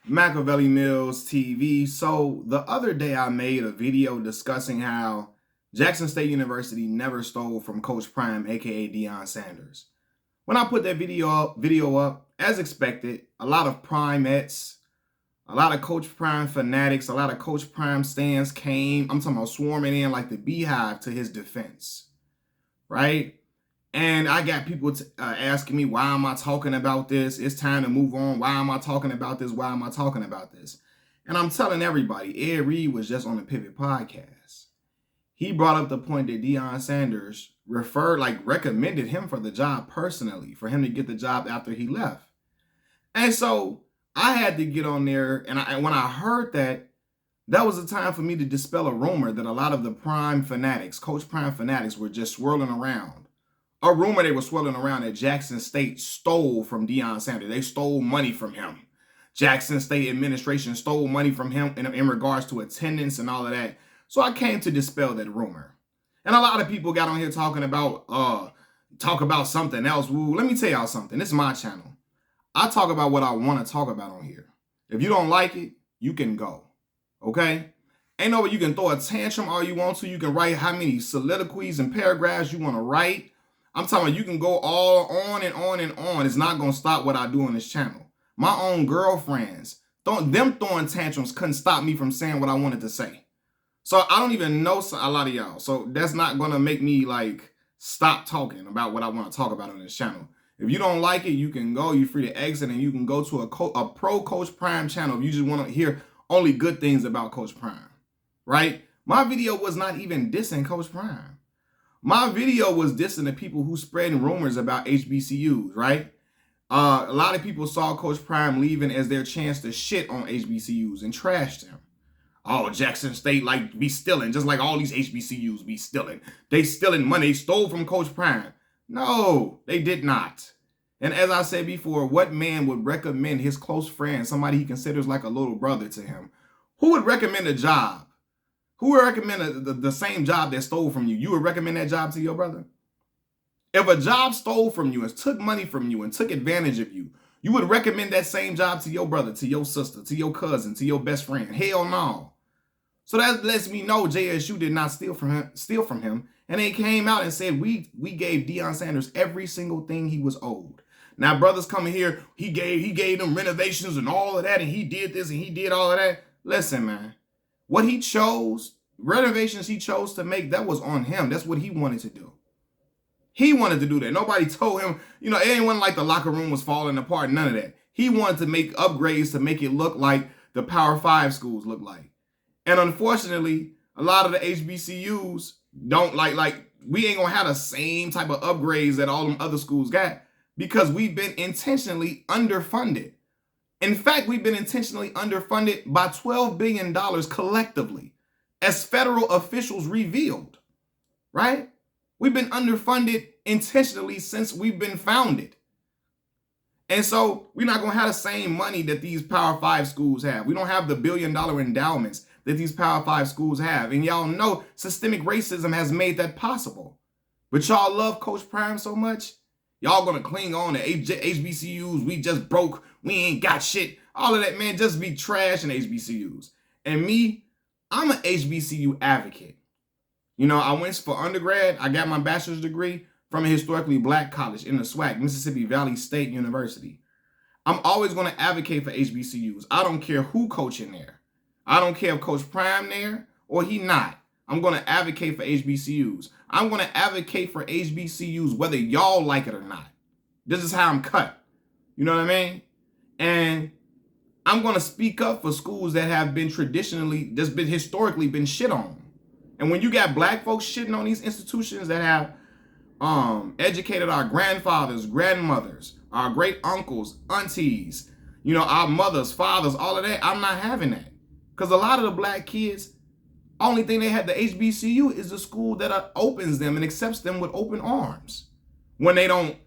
Machiavelli Mills TV. So the other day I made a video discussing how Jackson State University never stole from Coach Prime, aka Deion Sanders. When I put that video up, as expected, a lot of Primettes, a lot of Coach Prime fanatics, a lot of Coach Prime stands came. I'm talking about swarming in like the beehive to his defense, right? And I got people asking me, why am I talking about this? It's time to move on. Why am I talking about this? Why am I talking about this? And I'm telling everybody, Ed Reed was just on the Pivot podcast. He brought up the point that Deion Sanders recommended him for the job personally, for him to get the job after he left. And so I had to get on there, and when I heard that, that was the time for me to dispel a rumor that a lot of the Prime fanatics, Coach Prime fanatics, were just swirling around. A rumor they were swirling around that Jackson State stole from Deion Sanders. They stole money from him. Jackson State administration stole money from him in regards to attendance and all of that. So I came to dispel that rumor. And a lot of people got on here talking about something else. Woo, let me tell y'all something. This is my channel. I talk about what I want to talk about on here. If you don't like it, you can go. Okay? Ain't no way you can throw a tantrum all you want to. You can write how many soliloquies and paragraphs you want to write. I'm talking about you can go all on and on and on. It's not going to stop what I do on this channel. My own girlfriends, them throwing tantrums couldn't stop me from saying what I wanted to say. So I don't even know a lot of y'all. So that's not going to make me stop talking about what I want to talk about on this channel. If you don't like it, you can go. You're free to exit and you can go to a pro Coach Prime channel if you just want to hear only good things about Coach Prime, right? My video was not even dissing Coach Prime. My video was dissing the people who spreading rumors about HBCUs, right? A lot of people saw Coach Prime leaving as their chance to shit on HBCUs and trashed him. Oh, Jackson State be stealing, just like all these HBCUs be stealing. They stealing money. They stole from Coach Prime. No, they did not. And as I said before, what man would recommend his close friend, somebody he considers like a little brother to him? Who would recommend a job? Who would recommend the same job that stole from you? You would recommend that job to your brother? If a job stole from you and took money from you and took advantage of you, you would recommend that same job to your brother, to your sister, to your cousin, to your best friend? Hell no. So that lets me know JSU did not steal from him. And they came out and said, we gave Deion Sanders every single thing he was owed. Now, brothers coming here, he gave them renovations and all of that, and he did this and he did all of that. Listen, man. What he chose, renovations he chose to make, that was on him. That's what he wanted to do. He wanted to do that. Nobody told him, it ain't like the locker room was falling apart, none of that. He wanted to make upgrades to make it look like the Power 5 schools look like. And unfortunately, a lot of the HBCUs don't we ain't gonna have the same type of upgrades that all them other schools got because we've been intentionally underfunded. In fact, we've been intentionally underfunded by $12 billion collectively, as federal officials revealed, right? We've been underfunded intentionally since we've been founded. And so we're not going to have the same money that these Power 5 schools have. We don't have the $1 billion endowments that these Power 5 schools have. And y'all know systemic racism has made that possible. But y'all love Coach Prime so much, y'all going to cling on to HBCUs. We just broke. We ain't got shit. All of that, man, just be trash in HBCUs. And me, I'm an HBCU advocate. I went for undergrad. I got my bachelor's degree from a historically black college in the SWAC, Mississippi Valley State University. I'm always going to advocate for HBCUs. I don't care who coaching there. I don't care if Coach Prime there or he not. I'm going to advocate for HBCUs. I'm going to advocate for HBCUs whether y'all like it or not. This is how I'm cut. You know what I mean? And I'm going to speak up for schools that have been historically been shit on. And when you got black folks shitting on these institutions that have educated our grandfathers, grandmothers, our great uncles, aunties, our mothers, fathers, all of that, I'm not having that. Because a lot of the black kids, only thing they had the HBCU is the school that opens them and accepts them with open arms. When they don't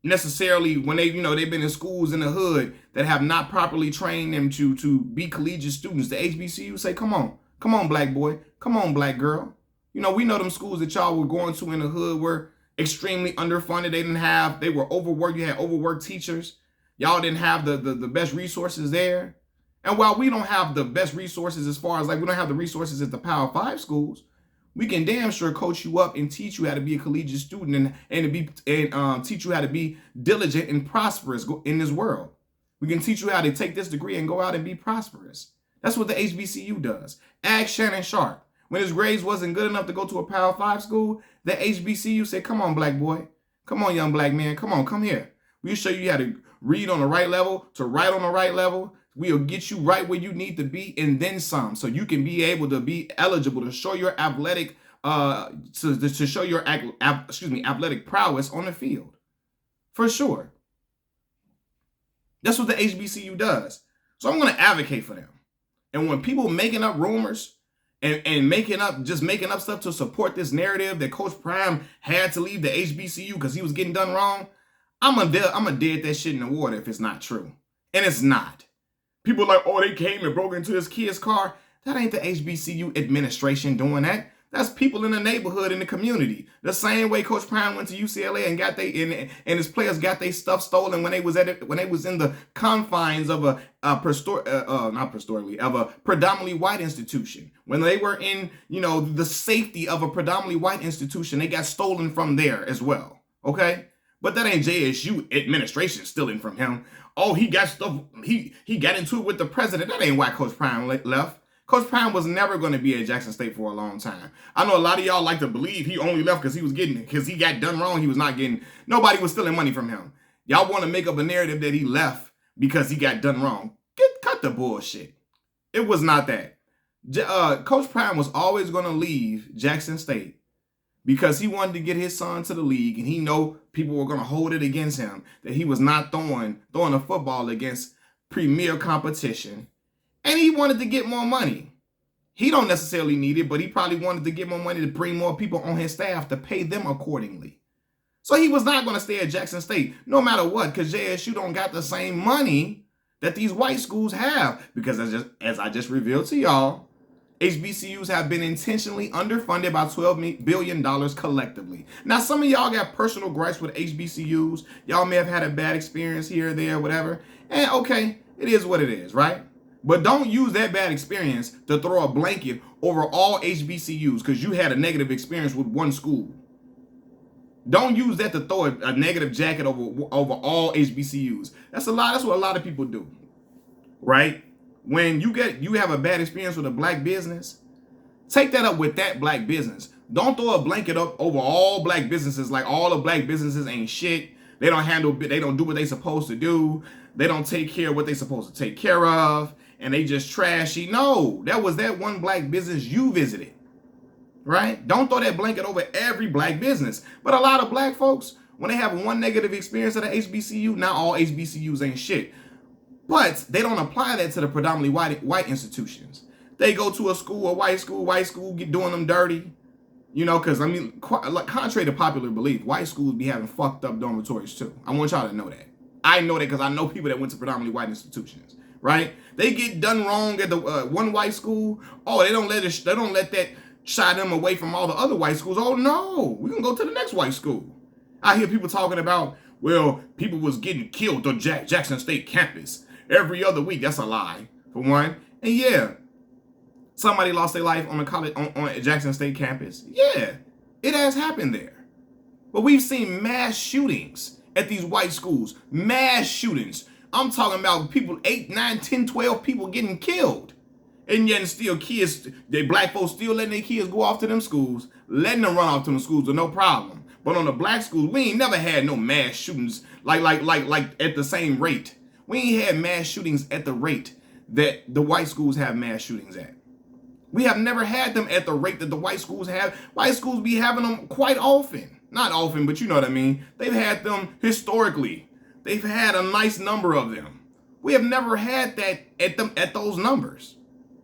necessarily, when they've been in schools in the hood that have not properly trained them to be collegiate students, the HBCU say, come on, black boy, come on, black girl. We know them schools that y'all were going to in the hood were extremely underfunded. They were overworked. You had overworked teachers. Y'all didn't have the best resources there. And while we don't have the best resources as far as like we don't have the resources at the Power 5 schools, we can damn sure coach you up and teach you how to be a collegiate student and teach you how to be diligent and prosperous in this world. We can teach you how to take this degree and go out and be prosperous. That's what the HBCU does. Ask Shannon Sharp. When his grades wasn't good enough to go to a Power 5 school, the HBCU said, come on, black boy. Come on, young black man. Come on, come here. We'll show you how to read on the right level, to write on the right level. We'll get you right where you need to be and then some, so you can be able to be eligible to show your athletic to show your athletic prowess on the field. For sure. That's what the HBCU does. So I'm going to advocate for them. And when people making up rumors and making up stuff to support this narrative that Coach Prime had to leave the HBCU because he was getting done wrong, I'm gonna dead that shit in the water if it's not true. And it's not. People are like, oh, they came and broke into this kid's car. That ain't the HBCU administration doing that. That's people in the neighborhood, in the community. The same way Coach Prime went to UCLA and got and his players got their stuff stolen when they was in the confines of a predominantly white institution. When they were in, the safety of a predominantly white institution, they got stolen from there as well. Okay? But that ain't JSU administration stealing from him. Oh, he got stuff, he got into it with the president. That ain't why Coach Prime left. Coach Prime was never going to be at Jackson State for a long time. I know a lot of y'all like to believe he only left because he got done wrong. He was not getting, nobody was stealing money from him. Y'all want to make up a narrative that he left because he got done wrong. Cut the bullshit. It was not that. Coach Prime was always going to leave Jackson State because he wanted to get his son to the league, and he know people were going to hold it against him that he was not throwing a football against premier competition. And he wanted to get more money. He don't necessarily need it, but he probably wanted to get more money to bring more people on his staff to pay them accordingly. So he was not going to stay at Jackson State no matter what, because JSU don't got the same money that these white schools have. Because as I just revealed to y'all, HBCUs have been intentionally underfunded by $12 billion collectively. Now, some of y'all got personal gripes with HBCUs. Y'all may have had a bad experience here or there, whatever. And okay, it is what it is, right? But don't use that bad experience to throw a blanket over all HBCUs because you had a negative experience with one school. Don't use that to throw a negative jacket over all HBCUs. That's what a lot of people do, right? When you have a bad experience with a black business, take that up with that black business. Don't throw a blanket up over all black businesses like all the black businesses ain't shit. They don't do what they supposed to do. They don't take care of what they supposed to take care of. And they just trashy. No, that was that one black business you visited, right? Don't throw that blanket over every black business. But a lot of black folks, when they have one negative experience at an HBCU, not all HBCUs ain't shit. But they don't apply that to the predominantly white institutions. They go to a white school, get doing them dirty. Because, contrary to popular belief, white schools be having fucked up dormitories too. I want y'all to know that. I know that because I know people that went to predominantly white institutions. Right? They get done wrong at the one white school. Oh, they don't let that shy them away from all the other white schools. Oh no, we can go to the next white school. I hear people talking about, well, people was getting killed on Jackson State campus every other week. That's a lie, for one. And yeah, somebody lost their life on a Jackson State campus. Yeah, it has happened there. But we've seen mass shootings at these white schools. Mass shootings. I'm talking about people, 8, 9, 10, 12 people getting killed. And yet still black folks still letting their kids go off to them schools, letting them run off to them schools with no problem. But on the black schools, we ain't never had no mass shootings like at the same rate. We ain't had mass shootings at the rate that the white schools have mass shootings at. We have never had them at the rate that the white schools have. White schools be having them quite often. Not often, but you know what I mean. They've had them historically. They've had a nice number of them. We have never had that at those numbers,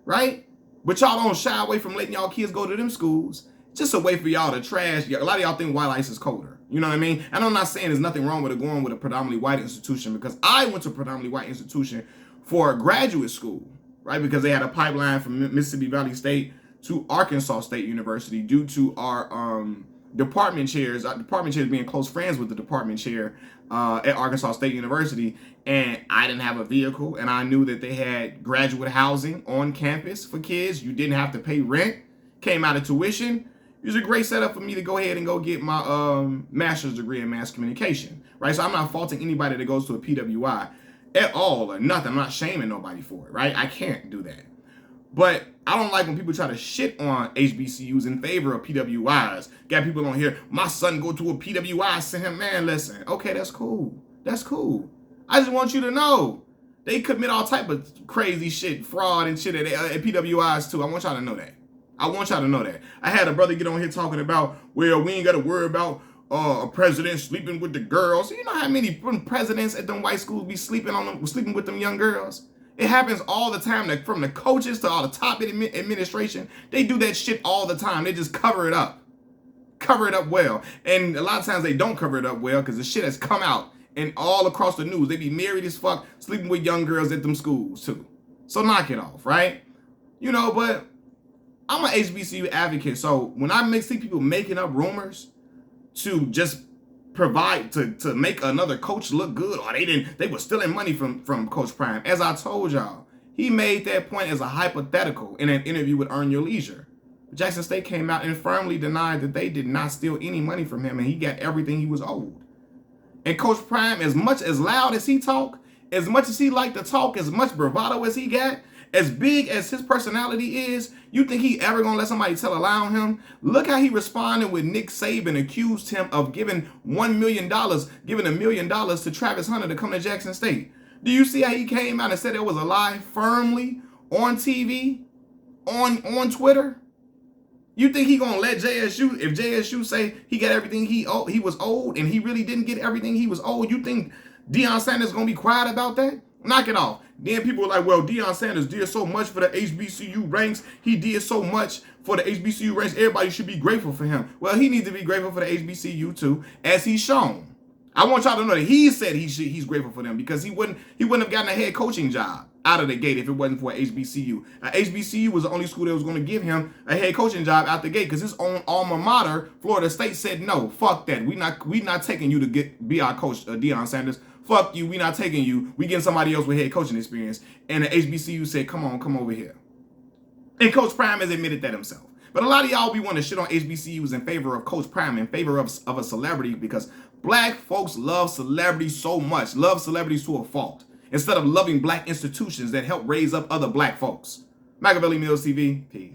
right? But y'all don't shy away from letting y'all kids go to them schools. Just a way for y'all to trash. A lot of y'all think white ice is colder. You know what I mean? And I'm not saying there's nothing wrong with going with a predominantly white institution, because I went to a predominantly white institution for a graduate school, right? Because they had a pipeline from Mississippi Valley State to Arkansas State University due to our department chairs being close friends with the department chair at Arkansas State University, and I didn't have a vehicle, and I knew that they had graduate housing on campus for kids. You didn't have to pay rent, came out of tuition. It was a great setup for me to go ahead and go get my master's degree in mass communication, right? So I'm not faulting anybody that goes to a PWI at all or nothing. I'm not shaming nobody for it, right? I can't do that. But I don't like when people try to shit on HBCUs in favor of PWIs. Got people on here, my son go to a PWI, send him, man, listen. Okay, that's cool. That's cool. I just want you to know they commit all type of crazy shit, fraud and shit at PWIs too. I want y'all to know that. I want y'all to know that. I had a brother get on here talking about, well, we ain't got to worry about a president sleeping with the girls. You know how many presidents at them white schools be sleeping with them young girls? It happens all the time, from the coaches to all the top administration. They do that shit all the time. They just cover it up. Cover it up well. And a lot of times they don't cover it up well because the shit has come out and all across the news. They be married as fuck, sleeping with young girls at them schools too. So knock it off, right? You know, but I'm an HBCU advocate. So when I see people making up rumors to just provide to make another coach look good, or they were stealing money from Coach Prime. As I told y'all, he made that point as a hypothetical in an interview with Earn Your Leisure. Jackson State came out and firmly denied that they did not steal any money from him, and he got everything he was owed. And Coach Prime, as much as loud as he talk, as much as he like to talk, as much bravado as he got, as big as his personality is, you think he ever gonna let somebody tell a lie on him? Look how he responded when Nick Saban accused him of giving $1 million, giving $1 million to Travis Hunter to come to Jackson State. Do you see how he came out and said it was a lie firmly on TV, on Twitter? You think he gonna let JSU, if JSU say he got everything he was owed and he really didn't get everything he was owed, you think Deion Sanders gonna be quiet about that? Knock it off. Then people are like, well, Deion Sanders did so much for the HBCU ranks. He did so much for the HBCU ranks. Everybody should be grateful for him. Well, he needs to be grateful for the HBCU too, as he's shown. I want y'all to know that he said he's grateful for them because he wouldn't have gotten a head coaching job out of the gate if it wasn't for HBCU. HBCU was the only school that was going to give him a head coaching job out the gate because his own alma mater, Florida State, said no, fuck that. We not taking you to be our coach, Deion Sanders. Fuck you, we not taking you. We getting somebody else with head coaching experience. And the HBCU said, come over here. And Coach Prime has admitted that himself. But a lot of y'all be wanting to shit on HBCUs in favor of Coach Prime, in favor of a celebrity, because black folks love celebrities so much, love celebrities to a fault, instead of loving black institutions that help raise up other black folks. Machiavelli Mills TV, peace.